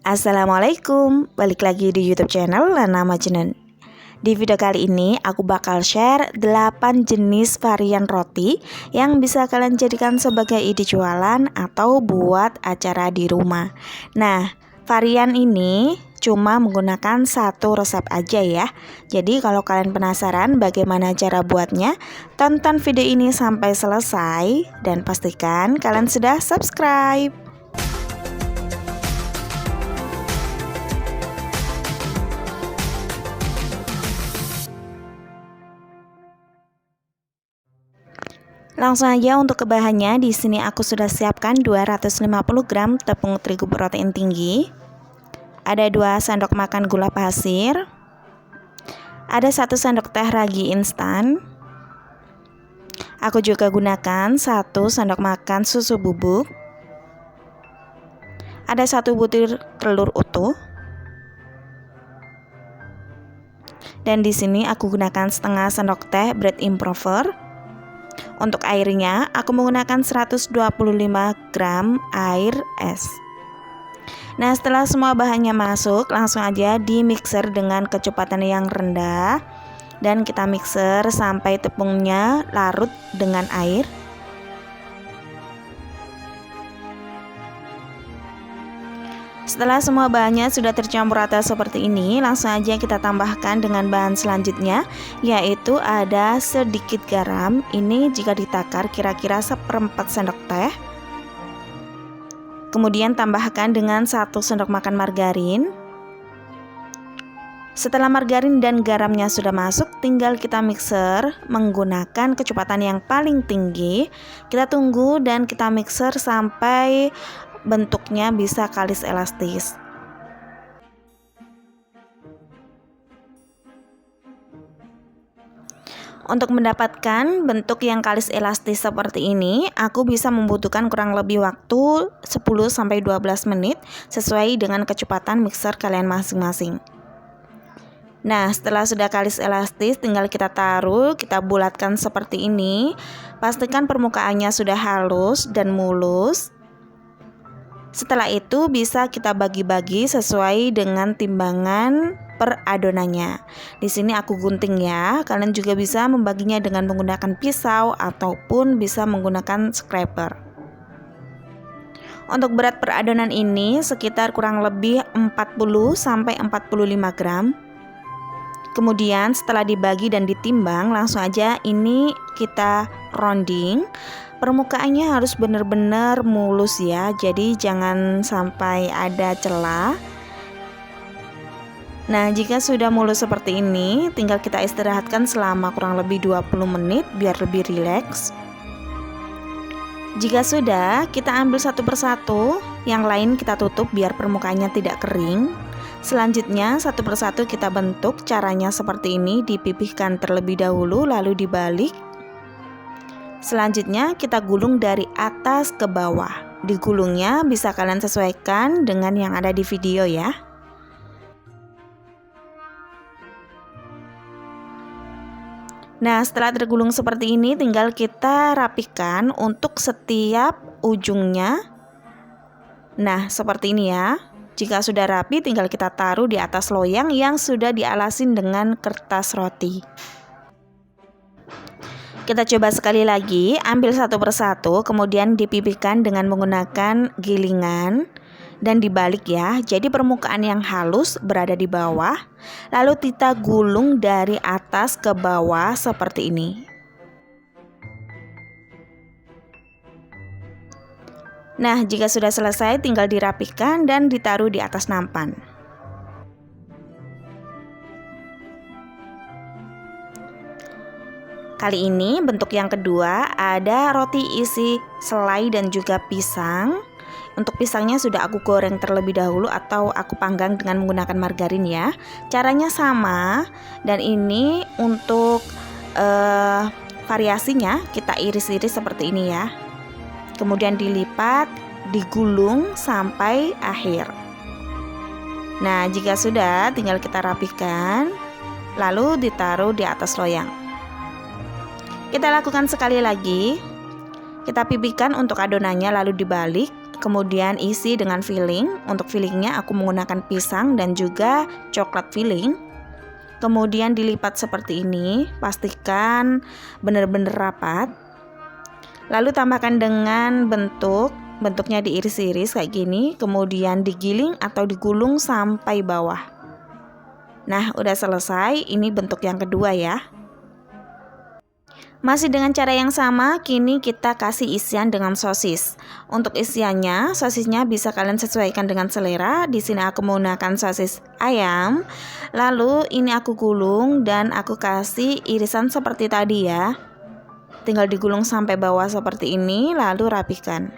Assalamualaikum, balik lagi di YouTube channel Lana Majnun. Di video kali ini aku bakal share 8 jenis varian roti yang bisa kalian jadikan sebagai ide jualan atau buat acara di rumah. Nah, varian ini cuma menggunakan satu resep aja ya. Jadi kalau kalian penasaran bagaimana cara buatnya, tonton video ini sampai selesai dan pastikan kalian sudah subscribe. Langsung aja untuk ke bahannya. Di sini aku sudah siapkan 250 gram tepung terigu protein tinggi. Ada 2 sendok makan gula pasir. Ada 1 sendok teh ragi instan. Aku juga gunakan 1 sendok makan susu bubuk. Ada 1 butir telur utuh. Dan di sini aku gunakan setengah sendok teh bread improver. Untuk airnya, aku menggunakan 125 gram air es. Nah, setelah semua bahannya masuk, langsung aja di mixer dengan kecepatan yang rendah. Dan kita mixer sampai tepungnya larut dengan air. Setelah semua bahannya sudah tercampur rata seperti ini, langsung aja kita tambahkan dengan bahan selanjutnya, yaitu ada sedikit garam. Ini jika ditakar kira-kira 1/4 sendok teh. Kemudian tambahkan dengan 1 sendok makan margarin. Setelah margarin dan garamnya sudah masuk, tinggal kita mixer menggunakan kecepatan yang paling tinggi. Kita tunggu dan kita mixer sampai bentuknya bisa kalis elastis. Untuk mendapatkan bentuk yang kalis elastis seperti ini, aku bisa membutuhkan kurang lebih waktu 10-12 menit sesuai dengan kecepatan mixer kalian masing-masing. Nah, setelah sudah kalis elastis, tinggal kita taruh, kita bulatkan seperti ini. Pastikan permukaannya sudah halus dan mulus. Setelah itu bisa kita bagi-bagi sesuai dengan timbangan per adonannya. Di sini aku gunting ya. Kalian juga bisa membaginya dengan menggunakan pisau ataupun bisa menggunakan scraper. Untuk berat per adonan ini sekitar kurang lebih 40-45 gram. Kemudian setelah dibagi dan ditimbang, langsung aja ini kita rounding. Permukaannya harus benar-benar mulus ya, jadi jangan sampai ada celah. Nah, jika sudah mulus seperti ini, tinggal kita istirahatkan selama kurang lebih 20 menit biar lebih rileks. Jika sudah, kita ambil satu persatu, yang lain kita tutup biar permukaannya tidak kering. Selanjutnya satu persatu kita bentuk. Caranya seperti ini, dipipihkan terlebih dahulu lalu dibalik. Selanjutnya kita gulung dari atas ke bawah. Digulungnya bisa kalian sesuaikan dengan yang ada di video ya. Nah, setelah tergulung seperti ini, tinggal kita rapikan untuk setiap ujungnya. Nah, seperti ini ya. Jika sudah rapi, tinggal kita taruh di atas loyang yang sudah dialasin dengan kertas roti. Kita coba sekali lagi, ambil satu persatu, kemudian dipipihkan dengan menggunakan gilingan dan dibalik ya. Jadi permukaan yang halus berada di bawah, lalu kita gulung dari atas ke bawah seperti ini. Nah, jika sudah selesai tinggal dirapikan dan ditaruh di atas nampan. Kali ini bentuk yang kedua ada roti isi selai dan juga pisang. Untuk pisangnya sudah aku goreng terlebih dahulu atau aku panggang dengan menggunakan margarin ya. Caranya sama, dan ini untuk variasinya kita iris-iris seperti ini ya. Kemudian dilipat, digulung sampai akhir. Nah, jika sudah tinggal kita rapikan, lalu ditaruh di atas loyang. Kita lakukan sekali lagi. Kita pipihkan untuk adonannya lalu dibalik. kemudian isi dengan filling. Untuk fillingnya aku menggunakan pisang dan juga coklat filling. Kemudian dilipat seperti ini, pastikan benar-benar rapat. Lalu tambahkan dengan bentuknya diiris-iris kayak gini, kemudian digiling atau digulung sampai bawah. Nah, udah selesai, ini bentuk yang kedua ya. Masih dengan cara yang sama, kini kita kasih isian dengan sosis. Untuk isiannya, sosisnya bisa kalian sesuaikan dengan selera. Di sini aku menggunakan sosis ayam. Lalu ini aku gulung dan aku kasih irisan seperti tadi ya. Tinggal digulung sampai bawah seperti ini, lalu rapikan.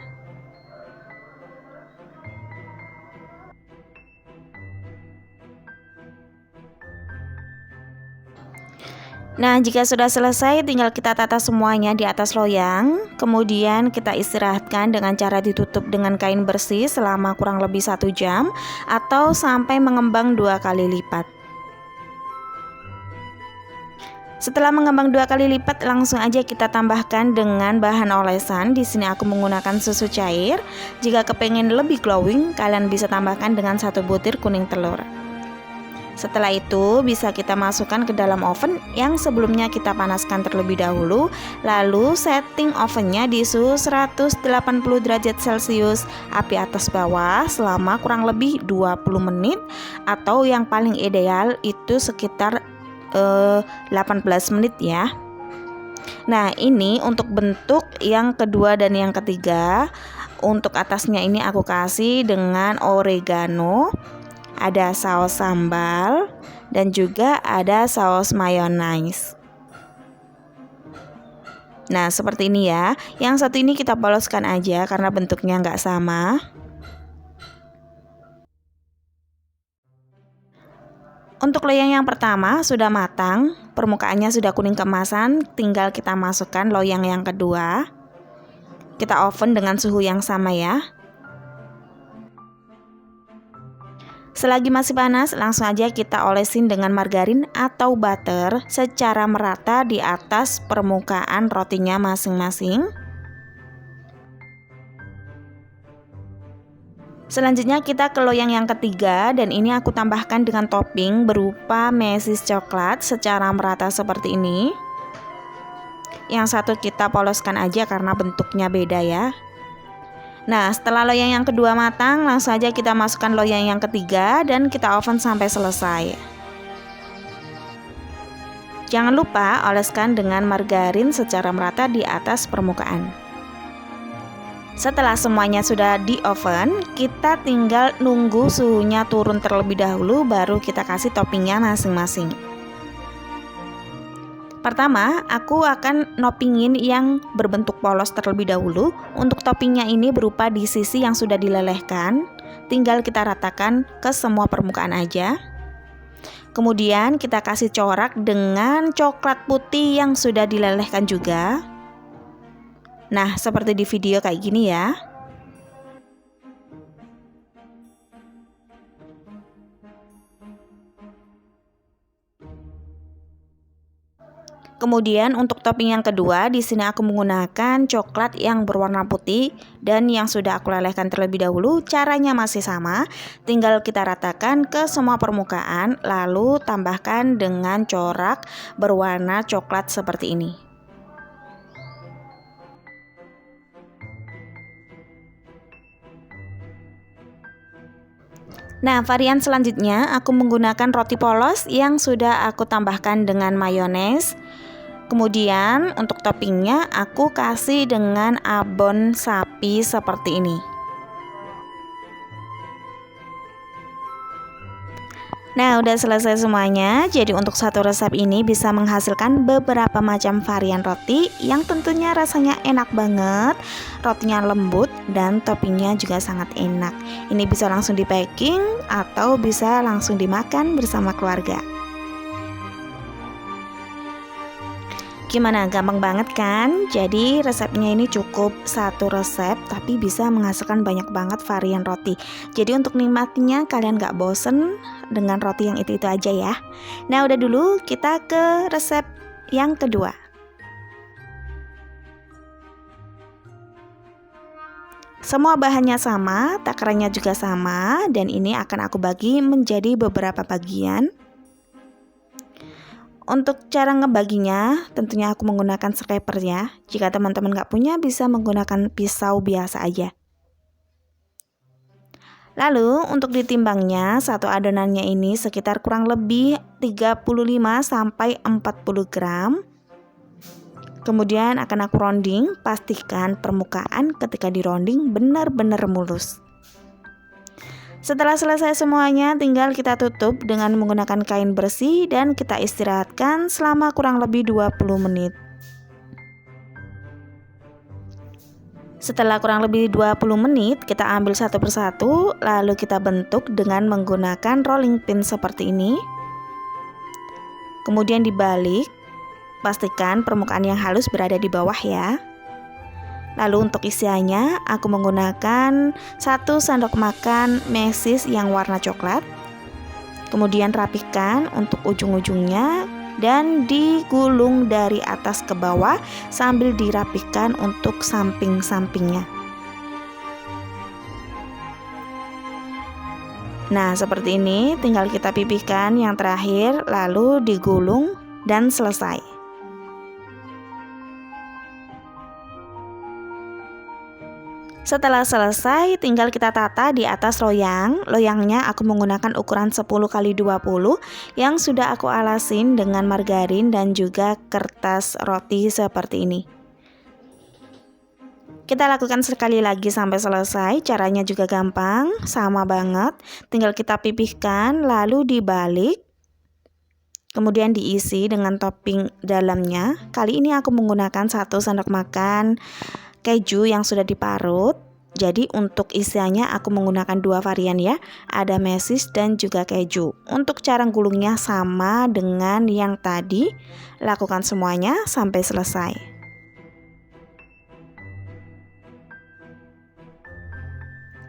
Nah, jika sudah selesai, tinggal kita tata semuanya di atas loyang. Kemudian kita istirahatkan dengan cara ditutup dengan kain bersih selama kurang lebih 1 jam atau sampai mengembang 2 kali lipat. Setelah mengembang 2 kali lipat, langsung aja kita tambahkan dengan bahan olesan. Di sini aku menggunakan susu cair. Jika kepengen lebih glowing, kalian bisa tambahkan dengan 1 butir kuning telur. Setelah itu bisa kita masukkan ke dalam oven yang sebelumnya kita panaskan terlebih dahulu. Lalu setting ovennya di suhu 180 derajat Celcius, api atas bawah selama kurang lebih 20 menit atau yang paling ideal itu sekitar 18 menit ya. Nah, ini untuk bentuk yang kedua dan yang ketiga. Untuk atasnya ini aku kasih dengan oregano, ada saus sambal, dan juga ada saus mayonnaise. Nah, seperti ini ya. Yang satu ini kita poloskan aja karena bentuknya nggak sama. Untuk loyang yang pertama sudah matang, permukaannya sudah kuning keemasan, tinggal kita masukkan loyang yang kedua. Kita oven dengan suhu yang sama ya. Selagi masih panas, langsung aja kita olesin dengan margarin atau butter secara merata di atas permukaan rotinya masing-masing. Selanjutnya kita ke loyang yang ketiga dan ini aku tambahkan dengan topping berupa mesis coklat secara merata seperti ini. Yang satu kita poloskan aja karena bentuknya beda ya. Nah, setelah loyang yang kedua matang, langsung aja kita masukkan loyang yang ketiga dan kita oven sampai selesai. Jangan lupa oleskan dengan margarin secara merata di atas permukaan. Setelah semuanya sudah di oven, kita tinggal nunggu suhunya turun terlebih dahulu, baru kita kasih toppingnya masing-masing. Pertama, aku akan noppingin yang berbentuk polos terlebih dahulu. Untuk toppingnya ini berupa di sisi yang sudah dilelehkan, tinggal kita ratakan ke semua permukaan aja. Kemudian kita kasih corak dengan coklat putih yang sudah dilelehkan juga. Nah, seperti di video kayak gini ya. Kemudian untuk topping yang kedua, di sini aku menggunakan coklat yang berwarna putih dan yang sudah aku lelehkan terlebih dahulu. Caranya masih sama, tinggal kita ratakan ke semua permukaan, lalu tambahkan dengan corak berwarna coklat seperti ini. Nah, varian selanjutnya aku menggunakan roti polos yang sudah aku tambahkan dengan mayones. Kemudian untuk toppingnya aku kasih dengan abon sapi seperti ini. Nah, udah selesai semuanya. Jadi untuk satu resep ini bisa menghasilkan beberapa macam varian roti yang tentunya rasanya enak banget. Rotinya lembut dan toppingnya juga sangat enak. Ini bisa langsung di packing atau bisa langsung dimakan bersama keluarga. Gimana, gampang banget kan? Jadi resepnya ini cukup satu resep tapi bisa menghasilkan banyak banget varian roti. Jadi untuk nikmatinya kalian gak bosen dengan roti yang itu-itu aja ya. Nah, udah dulu, kita ke resep yang kedua. Semua bahannya sama, takarannya juga sama, dan ini akan aku bagi menjadi beberapa bagian. Untuk cara ngebaginya, tentunya aku menggunakan scraper ya. Jika teman-teman nggak punya, bisa menggunakan pisau biasa aja. Lalu untuk ditimbangnya, satu adonannya ini sekitar kurang lebih 35-40 gram. Kemudian akan aku rounding, pastikan permukaan ketika di rounding benar-benar mulus. Setelah selesai semuanya, tinggal kita tutup dengan menggunakan kain bersih dan kita istirahatkan selama kurang lebih 20 menit. Setelah kurang lebih 20 menit, kita ambil satu persatu, lalu kita bentuk dengan menggunakan rolling pin seperti ini. Kemudian dibalik, pastikan permukaan yang halus berada di bawah ya. Lalu untuk isiannya, aku menggunakan 1 sendok makan mesis yang warna coklat. Kemudian rapikan untuk ujung-ujungnya dan digulung dari atas ke bawah sambil dirapikan untuk samping-sampingnya. Nah, seperti ini, tinggal kita pipihkan yang terakhir, lalu digulung dan selesai. Setelah selesai, tinggal kita tata di atas loyang. Loyangnya aku menggunakan ukuran 10x20 yang sudah aku alasin dengan margarin dan juga kertas roti seperti ini. Kita lakukan sekali lagi sampai selesai. Caranya juga gampang, sama banget. Tinggal kita pipihkan lalu dibalik. Kemudian diisi dengan topping dalamnya. Kali ini aku menggunakan 1 sendok makan keju yang sudah diparut. Jadi untuk isiannya aku menggunakan 2 varian ya, ada mesis dan juga keju. Untuk cara gulungnya sama dengan yang tadi, lakukan semuanya sampai selesai.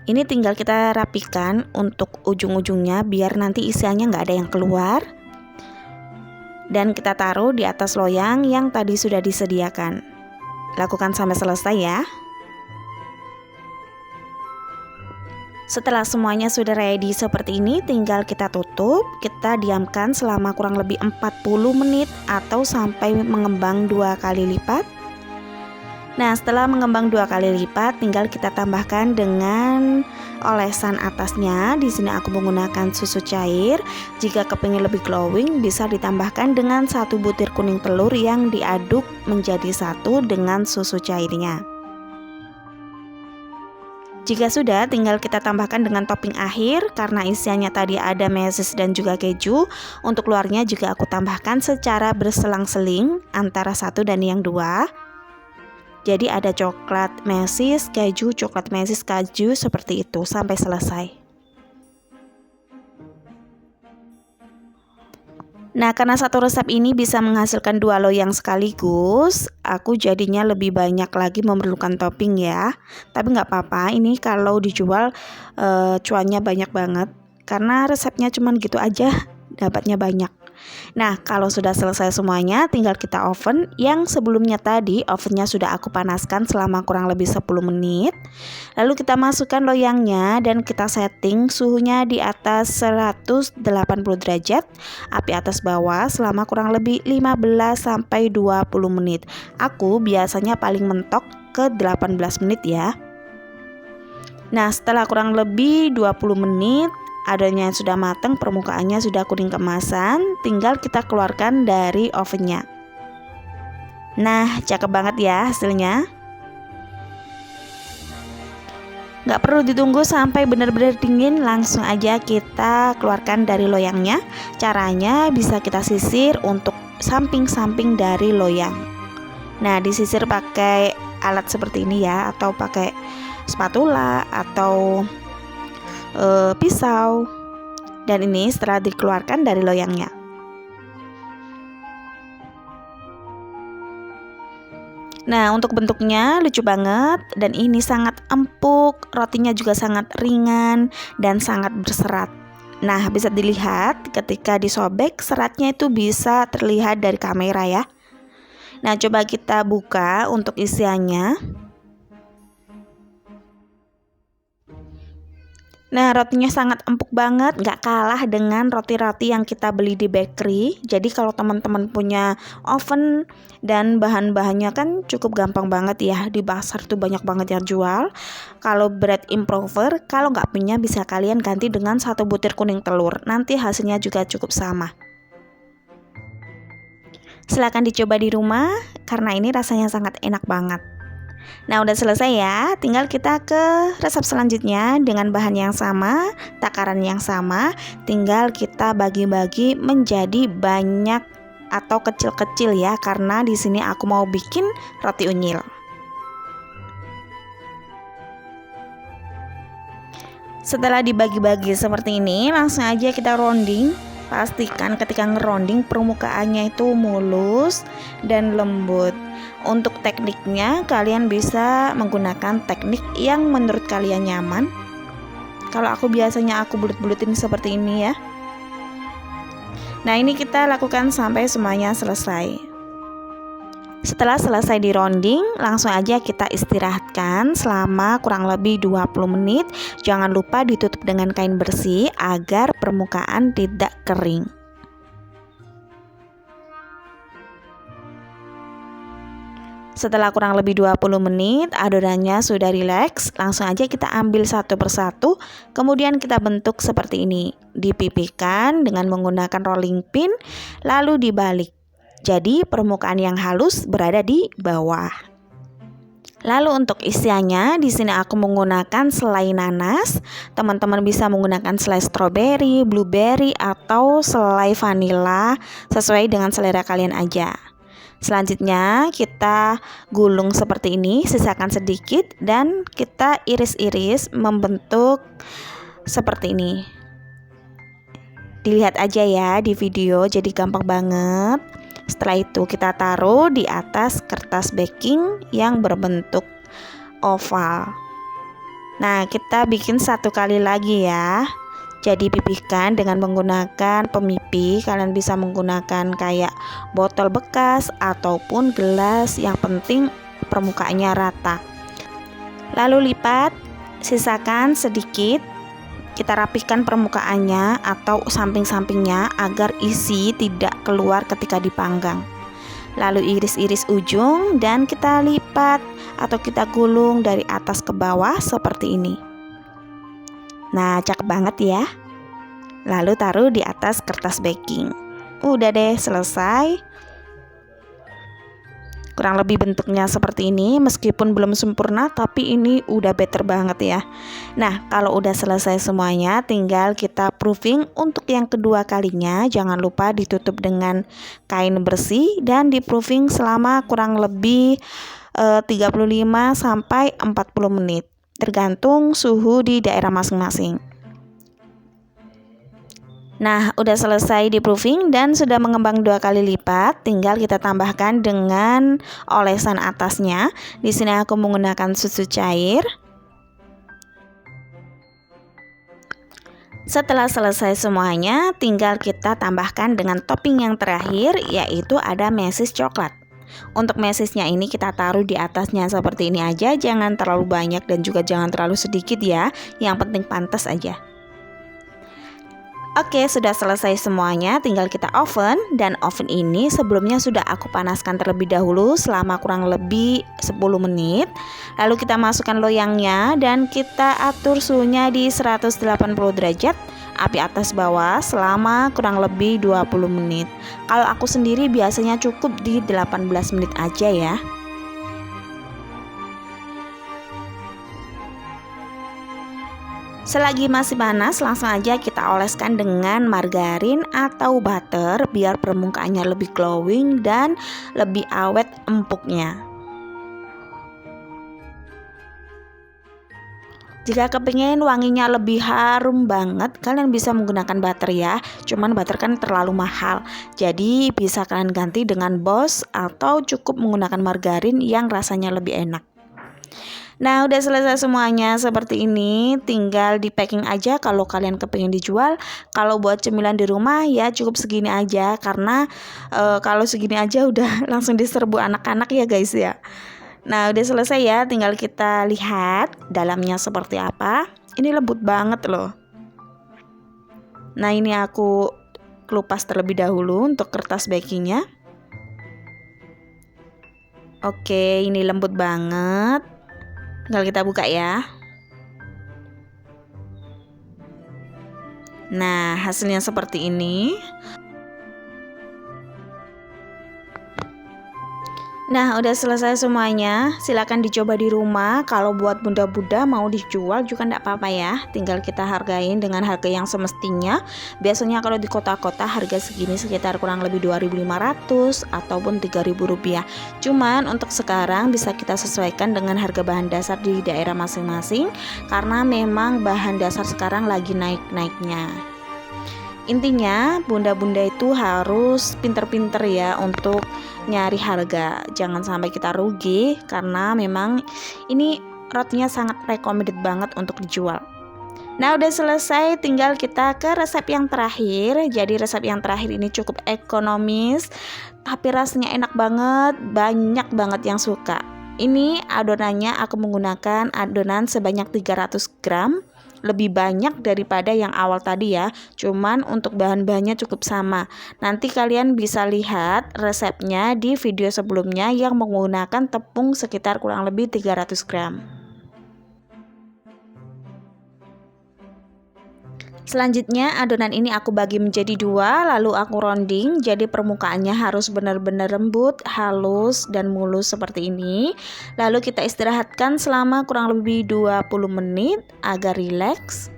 Ini tinggal kita rapikan untuk ujung-ujungnya biar nanti isiannya nggak ada yang keluar. Dan kita taruh di atas loyang yang tadi sudah disediakan. Lakukan sampai selesai ya. Setelah semuanya sudah ready seperti ini, tinggal kita tutup. Kita diamkan selama kurang lebih 40 menit atau sampai mengembang 2 kali lipat. Nah, setelah mengembang 2 kali lipat, tinggal kita tambahkan dengan olesan atasnya. Di sini aku menggunakan susu cair. Jika kepingin lebih glowing, bisa ditambahkan dengan 1 butir kuning telur yang diaduk menjadi satu dengan susu cairnya. Jika sudah, tinggal kita tambahkan dengan topping akhir. Karena isiannya tadi ada mesis dan juga keju, untuk luarnya juga aku tambahkan secara berselang-seling antara satu dan yang dua. Jadi ada coklat mesis, keju, coklat mesis, keju, seperti itu sampai selesai. Nah, karena satu resep ini bisa menghasilkan 2 loyang sekaligus, aku jadinya lebih banyak lagi memerlukan topping ya. Tapi nggak apa-apa, ini kalau dijual cuannya banyak banget. Karena resepnya cuman gitu aja, dapatnya banyak. Nah, kalau sudah selesai semuanya, tinggal kita oven. Yang sebelumnya tadi, ovennya sudah aku panaskan selama kurang lebih 10 menit. Lalu kita masukkan loyangnya dan kita setting suhunya di atas 180 derajat, api atas bawah selama kurang lebih 15-20 menit. Aku biasanya paling mentok ke 18 menit ya. Nah, setelah kurang lebih 20 menit, adonannya sudah matang, permukaannya sudah kuning keemasan, tinggal kita keluarkan dari ovennya. Nah, cakep banget ya hasilnya. Nggak perlu ditunggu sampai benar-benar dingin, langsung aja kita keluarkan dari loyangnya. Caranya bisa kita sisir untuk samping-samping dari loyang. Nah, disisir pakai alat seperti ini ya, atau pakai spatula atau pisau. Dan ini setelah dikeluarkan dari loyangnya. Nah, untuk bentuknya lucu banget dan ini sangat empuk, rotinya juga sangat ringan dan sangat berserat. Nah, bisa dilihat ketika disobek seratnya itu bisa terlihat dari kamera ya. Nah, coba kita buka untuk isiannya. Nah, rotinya sangat empuk banget, nggak kalah dengan roti-roti yang kita beli di bakery. Jadi kalau teman-teman punya oven dan bahan-bahannya kan cukup gampang banget ya. Di pasar tuh banyak banget yang jual. Kalau bread improver, kalau nggak punya bisa kalian ganti dengan 1 butir kuning telur. Nanti hasilnya juga cukup sama. Silahkan dicoba di rumah, karena ini rasanya sangat enak banget. Nah, udah selesai ya, tinggal kita ke resep selanjutnya dengan bahan yang sama, takaran yang sama, tinggal kita bagi-bagi menjadi banyak atau kecil-kecil ya, karena di sini aku mau bikin roti unyil. Setelah dibagi-bagi seperti ini, langsung aja kita rounding. Pastikan ketika ngeronding permukaannya itu mulus dan lembut. Untuk tekniknya kalian bisa menggunakan teknik yang menurut kalian nyaman. Kalau aku biasanya bulut-bulutin seperti ini ya. Nah, ini kita lakukan sampai semuanya selesai. Setelah selesai di rounding, langsung aja kita istirahatkan selama kurang lebih 20 menit. Jangan lupa ditutup dengan kain bersih agar permukaan tidak kering. Setelah kurang lebih 20 menit, adonannya sudah rileks. Langsung aja kita ambil satu persatu, kemudian kita bentuk seperti ini. Dipipihkan dengan menggunakan rolling pin, lalu dibalik. Jadi permukaan yang halus berada di bawah. Lalu untuk isiannya, di sini aku menggunakan selai nanas. Teman-teman bisa menggunakan selai stroberi, blueberry, atau selai vanila sesuai dengan selera kalian aja. Selanjutnya kita gulung seperti ini, sisakan sedikit dan kita iris-iris membentuk seperti ini. Dilihat aja ya di video, jadi gampang banget. Setelah itu kita taruh di atas kertas baking yang berbentuk oval. Nah, kita bikin satu kali lagi ya. Jadi pipihkan dengan menggunakan pemipih. Kalian bisa menggunakan kayak botol bekas ataupun gelas. Yang penting permukaannya rata. Lalu lipat, sisakan sedikit. Kita rapihkan permukaannya atau samping-sampingnya agar isi tidak keluar ketika dipanggang. Lalu iris-iris ujung dan kita lipat atau kita gulung dari atas ke bawah seperti ini. Nah, cakep banget ya. Lalu taruh di atas kertas baking. Udah deh, selesai. Kurang lebih bentuknya seperti ini, meskipun belum sempurna tapi ini udah better banget ya. Nah, kalau udah selesai semuanya, tinggal kita proofing untuk yang kedua kalinya. Jangan lupa ditutup dengan kain bersih dan di proofing selama kurang lebih 35 sampai 40 menit, tergantung suhu di daerah masing-masing. Nah, udah selesai di proofing dan sudah mengembang 2 kali lipat. Tinggal kita tambahkan dengan olesan atasnya. Di sini aku menggunakan susu cair. Setelah selesai semuanya, tinggal kita tambahkan dengan topping yang terakhir, yaitu ada mesis coklat. Untuk mesisnya ini kita taruh di atasnya seperti ini aja. Jangan terlalu banyak dan juga jangan terlalu sedikit ya. Yang penting pantas aja. Oke, sudah selesai semuanya, tinggal kita oven. Dan oven ini sebelumnya sudah aku panaskan terlebih dahulu selama kurang lebih 10 menit. Lalu kita masukkan loyangnya dan kita atur suhunya di 180 derajat, api atas bawah selama kurang lebih 20 menit. Kalau aku sendiri biasanya cukup di 18 menit aja ya. Selagi masih panas, langsung aja kita oleskan dengan margarin atau butter biar permukaannya lebih glowing dan lebih awet empuknya. Jika kepingin wanginya lebih harum banget, kalian bisa menggunakan butter ya. Cuman butter kan terlalu mahal, jadi bisa kalian ganti dengan Boss atau cukup menggunakan margarin yang rasanya lebih enak. Nah, udah selesai semuanya seperti ini, tinggal di packing aja kalau kalian kepingin dijual. Kalau buat cemilan di rumah ya cukup segini aja, karena kalau segini aja udah langsung diserbu anak-anak ya guys ya. Nah, udah selesai ya, tinggal kita lihat dalamnya seperti apa. Ini lembut banget loh. Nah, ini aku kelupas terlebih dahulu untuk kertas bakingnya. Oke, ini lembut banget. Tinggal kita buka ya. Nah, hasilnya seperti ini. Nah, udah selesai semuanya. Silakan dicoba di rumah. Kalau buat bunda-bunda mau dijual juga enggak apa-apa ya. Tinggal kita hargain dengan harga yang semestinya. Biasanya kalau di kota-kota harga segini sekitar kurang lebih 2.500 ataupun 3.000 rupiah. Cuman untuk sekarang bisa kita sesuaikan dengan harga bahan dasar di daerah masing-masing, karena memang bahan dasar sekarang lagi naik-naiknya. Intinya bunda-bunda itu harus pinter-pinter ya untuk nyari harga. Jangan sampai kita rugi, karena memang ini rotinya sangat recommended banget untuk dijual. Nah, udah selesai, tinggal kita ke resep yang terakhir. Jadi resep yang terakhir ini cukup ekonomis, tapi rasanya enak banget, banyak banget yang suka. Ini adonannya aku menggunakan adonan sebanyak 300 gram. Lebih banyak daripada yang awal tadi ya. Cuman untuk bahan-bahannya cukup sama. Nanti kalian bisa lihat resepnya di video sebelumnya yang menggunakan tepung sekitar kurang lebih 300 gram. Selanjutnya adonan ini aku bagi menjadi dua, lalu aku rounding. Jadi permukaannya harus benar-benar lembut, halus, dan mulus seperti ini. Lalu kita istirahatkan selama kurang lebih 20 menit agar rileks.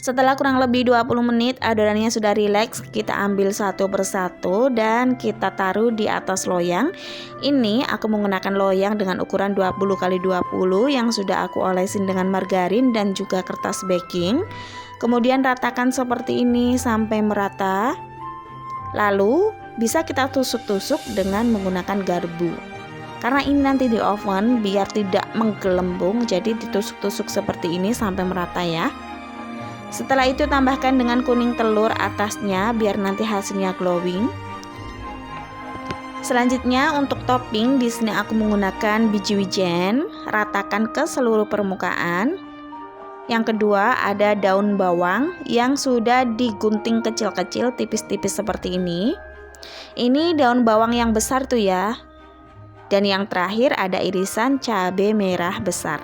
Setelah kurang lebih 20 menit adonannya sudah rileks, kita ambil satu persatu dan kita taruh di atas loyang. Ini aku menggunakan loyang dengan ukuran 20x20 yang sudah aku olesin dengan margarin dan juga kertas baking. Kemudian ratakan seperti ini sampai merata. Lalu bisa kita tusuk-tusuk dengan menggunakan garpu. Karena ini nanti di oven biar tidak menggelembung, jadi ditusuk-tusuk seperti ini sampai merata ya. Setelah itu tambahkan dengan kuning telur atasnya biar nanti hasilnya glowing. Selanjutnya untuk topping di sini aku menggunakan biji wijen, ratakan ke seluruh permukaan. Yang kedua ada daun bawang yang sudah digunting kecil-kecil tipis-tipis seperti ini. Ini daun bawang yang besar tuh ya. Dan yang terakhir ada irisan cabai merah besar.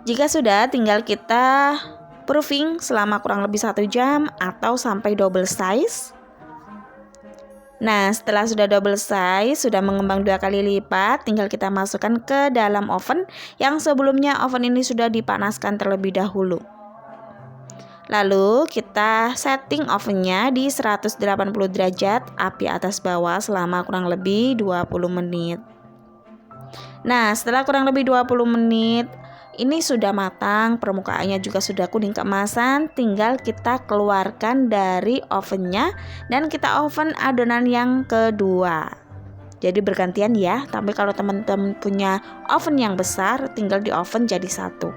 Jika sudah, tinggal kita proofing selama kurang lebih 1 jam atau sampai double size. Nah, setelah sudah double size, sudah mengembang 2 kali lipat, tinggal kita masukkan ke dalam oven yang sebelumnya oven ini sudah dipanaskan terlebih dahulu. Lalu kita setting ovennya di 180 derajat api atas bawah selama kurang lebih 20 menit. Nah, setelah kurang lebih 20 menit ini sudah matang, permukaannya juga sudah kuning keemasan, tinggal kita keluarkan dari ovennya dan kita oven adonan yang kedua. Jadi bergantian ya, tapi kalau teman-teman punya oven yang besar tinggal di oven jadi satu.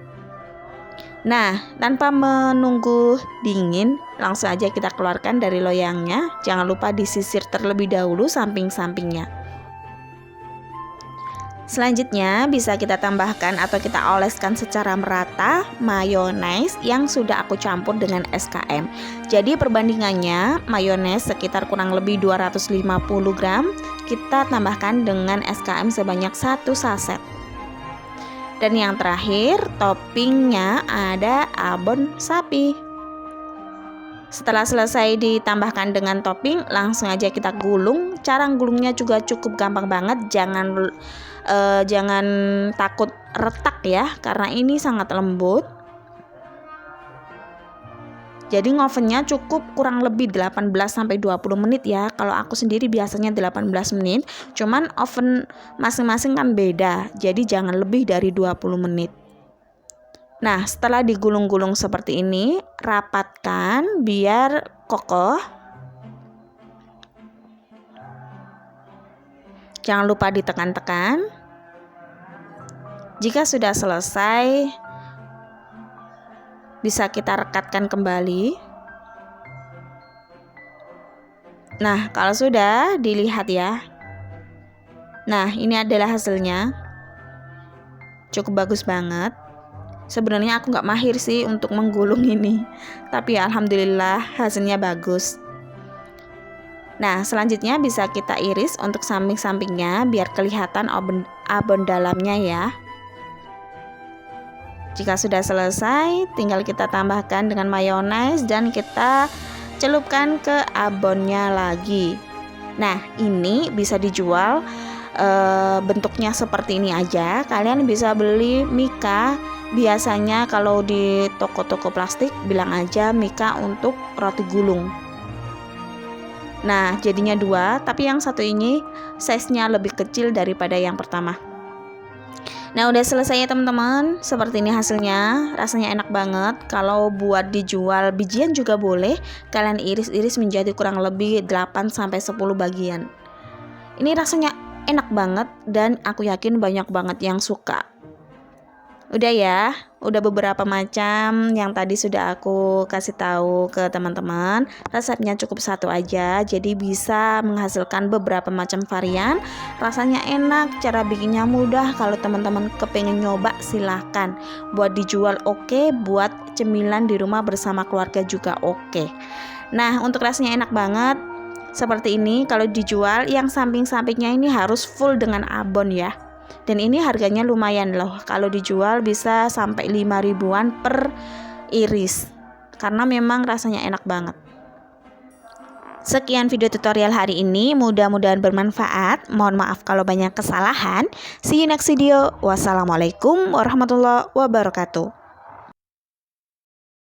Nah, tanpa menunggu dingin, langsung aja kita keluarkan dari loyangnya. Jangan lupa disisir terlebih dahulu samping-sampingnya. Selanjutnya bisa kita tambahkan atau kita oleskan secara merata mayones yang sudah aku campur dengan SKM. Jadi perbandingannya mayones sekitar kurang lebih 250 gram, kita tambahkan dengan SKM sebanyak 1 saset. Dan yang terakhir toppingnya ada abon sapi. Setelah selesai ditambahkan dengan topping, langsung aja kita gulung. Cara gulungnya juga cukup gampang banget, jangan takut retak ya, karena ini sangat lembut. Jadi ngovennya cukup kurang lebih 18-20 menit ya. Kalau aku sendiri biasanya 18 menit, cuman oven masing-masing kan beda, jadi jangan lebih dari 20 menit. Nah, setelah digulung-gulung seperti ini, rapatkan biar kokoh. Jangan lupa ditekan-tekan. Jika sudah selesai, bisa kita rekatkan kembali. Nah, kalau sudah, dilihat ya. Nah, ini adalah hasilnya. cukup bagus banget. Sebenarnya aku nggak mahir sih untuk menggulung ini, tapi ya alhamdulillah hasilnya bagus. Nah, selanjutnya bisa kita iris untuk samping-sampingnya biar kelihatan abon dalamnya ya. Jika sudah selesai, tinggal kita tambahkan dengan mayones dan kita celupkan ke abonnya lagi. Nah, ini bisa dijual bentuknya seperti ini aja. Kalian bisa beli mika. Biasanya kalau di toko-toko plastik bilang aja mika untuk roti gulung. Nah, jadinya 2, tapi yang satu ini size-nya lebih kecil daripada yang pertama. Nah, udah selesai ya teman-teman. Seperti ini hasilnya. Rasanya enak banget. Kalau buat dijual bijian juga boleh. Kalian iris-iris menjadi kurang lebih 8-10 bagian. Ini rasanya enak banget dan aku yakin banyak banget yang suka. Udah ya, udah beberapa macam yang tadi sudah aku kasih tahu ke teman-teman. Resepnya cukup satu aja, jadi bisa menghasilkan beberapa macam varian. Rasanya enak, cara bikinnya mudah. Kalau teman-teman kepengen nyoba silahkan. Buat dijual oke, buat cemilan di rumah bersama keluarga juga oke. Nah, untuk rasanya enak banget. Seperti ini, kalau dijual yang samping-sampingnya ini harus full dengan abon ya. Dan ini harganya lumayan loh. Kalau dijual bisa sampai 5 ribuan per iris. Karena memang rasanya enak banget. Sekian video tutorial hari ini. Mudah-mudahan bermanfaat. Mohon maaf kalau banyak kesalahan. See you next video. Wassalamualaikum warahmatullahi wabarakatuh.